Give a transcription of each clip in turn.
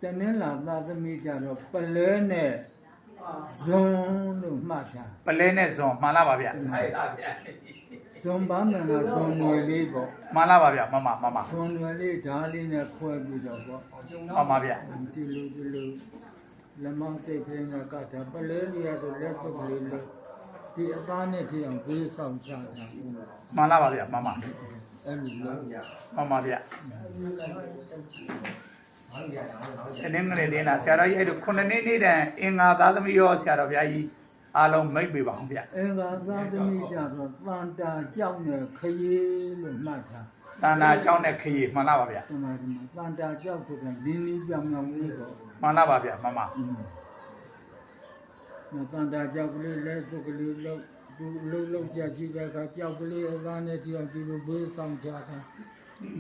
တနင်္လာသာသမီကြတော့ပလဲနဲ့ဇွန်လို့မှတ်တာ ပလဲနဲ့ဇွန်မှန်လားပါဗျာ ဇွန်ပန်းမင်္ဂဇွန်ွယ်လေးပေါ့ မှန်လားပါဗျာမမမမ ဇွန်ွယ်လေးဓာလေးနဲ့ခွဲပြီးတော့ပေါ့ ဟုတ်ပါဗျာ ဒီလိုလက်မောင်းတိတ်ကလေးနဲ့ကတ်တာပလဲလေးရတော့လက်စုပ်ကလေးလို့ဒီအသားနဲ့ထည့်အောင်ပေးဆောင်ချတာ မှန်လားပါဗျာမမ အဲ့လိုလို့ မှန်ပါဗျာအနည်းငယ်လေးနာဆရာတော်ကြီးအဲ့လို9နှစ်နေ့တန်အင်္ဂါသားသမီးရောဆရာတော်ဘုရားကြီးအားလုံးမိတ်ပေးပါအောင်ဗျာ အင်္ဂါသာသမီကြတော့တန်တာကြောက်နဲ့ခရီးလို့မှတ်တာ တဏ္ဍာเจ้าနဲ့ခရီးမှန်လားပါဗျာ ဒီမှာတန်တာကြောက်ဆိုတာလင်းလင်းပြောင်ပြောင်လေးပေါ့ မှန်လားပါဗျာမမ နော်တန်တာကြောက်ကလေးလဲစုပ်ကလေးလုံးသူလုံးကြကြည့်တဲ့အခါကြောက်ကလေးအသားနဲ့ကြည့်အောင်ဒီလိုဘေးဆောင်ချတာ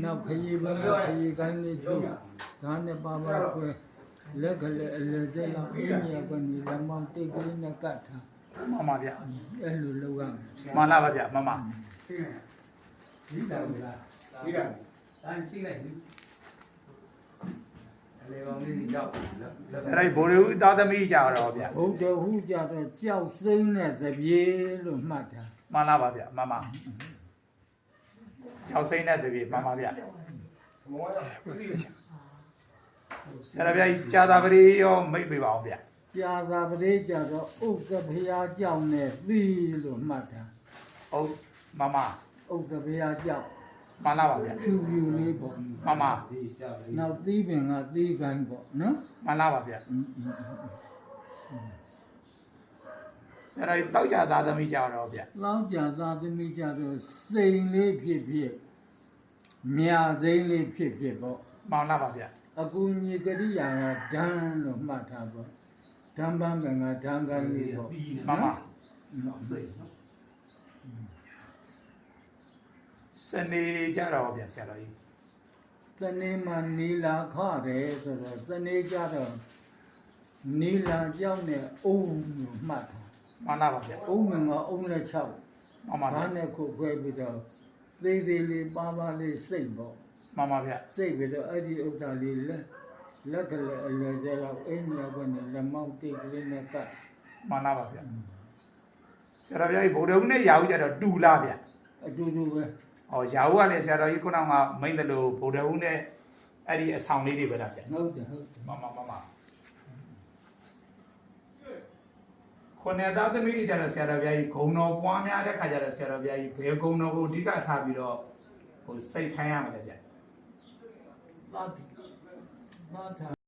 နောက်ခရီးဘက်ကခရီးကိုင်းလေးကျိုးဒါနဲ့ပါပါကွယ်လက်ကလေးအလဲကျလောက်အင်းမြကနေလက်မောင်းတိတ်ကလေးနဲ့ကတ်ထား မှန်ပါဗျာ အဲ့လိုလုပ်ရမယ် မှန်လားပါဗျာမမ ဒီတယ်လားဒီတယ်တိုင်းချိလိုက်ပြီအလေကောင်လေးရောက် အဲ့ဒါဗိုလ်ရူသားသမီးကြတော့ဗျာ ဘုဒ္ဓဟူကြတော့ကြောက်စိမ့်နဲ့သပြေလို့မှတ်တာ မှန်လားပါဗျာမမ6စိမ့်တဲ့တပြေမှန်ပါဗျာဆရာတော်ဘုရားကြီးကြာသာပရိရောမိတ်ပေးပါအောင်ဗျာ ကြာသာပရိကြတော့ဥက္ကဘုရားကြောင့်နဲ့သီလို့မှတ်တာ ဟုတ်မမ ဥက္ကဘုရားကြောင့် မှန်လားပါဗျာ ဖြူဖြူလေးပေါ့ မမ နောက်သီးပင်ကသီးကိုင်းပေါ့နော် မှန်လားပါဗျာဆရာတော်တောက်ကြသားသမီးကြတော့ဗျာ လောင်းကြာသာသမီကြတော့စိန်လေးဖြစ်ဖြစ်မြာစိမ့်လေးဖြစ်ဖြစ်ပေါ့ မှန်လားပါဗျာ အကူညီကရိယာကဓာန်လို့မှတ်ထားပေါ့ဓမ္ပံကံကဓာန်ကံလေးပေါ့ မမစနေကြတော့ဗျာဆရာတော်ကြီး စနေမှာနီလာခတယ်ဆိုတော့စနေကြတော့နီလာကြောင်းနဲ့အုံလို့မှတ်ထား မှန်လားပါဗျာ အုံငင်ကအုံလက်6 မှန်ပါဗျာ ဘာနဲ့ခုခွဲပြီးတော့သေးသေးလေးပါပါလေးစိတ်ပေါ့ မှန်ပါဗျာ စိတ်ပြီးတော့အဲ့ဒီဥစ္စာလေးလက်ကလေးအလွယ်စဲလောက်အိမ်မြောက်ကနေလက်မောင်းတိတ်ကလေးနဲ့ကတ် မှန်လားပါဗျာဆရာတော်ဘုရားကြီးဗိုလ်တော်နဲ့ရာဟုကြတော့တူလားဗျာ အတူတူပဲ ဟောရာဟုကလည်းဆရာတော်ကြီးခုနကမိန်တယ်လို့ဗိုလ်တော်နဲ့အဲ့ဒီအဆောင်လေးတွေပဲလားဗျာ ဟုတ်တယ် မခုနှစ်သားသမီးတွေကျတော့ဆရာတော်ဘုရားကြီးဂုံတော်ပွားများတဲ့ခါကျတော့ဆရာတော်ဘုရားကြီးဘယ်ဂုံတော်ကိုအဓိကထားပြီးတော့ဟိုစိတ်ခိုင်းရမှာလဲဗျာ သာ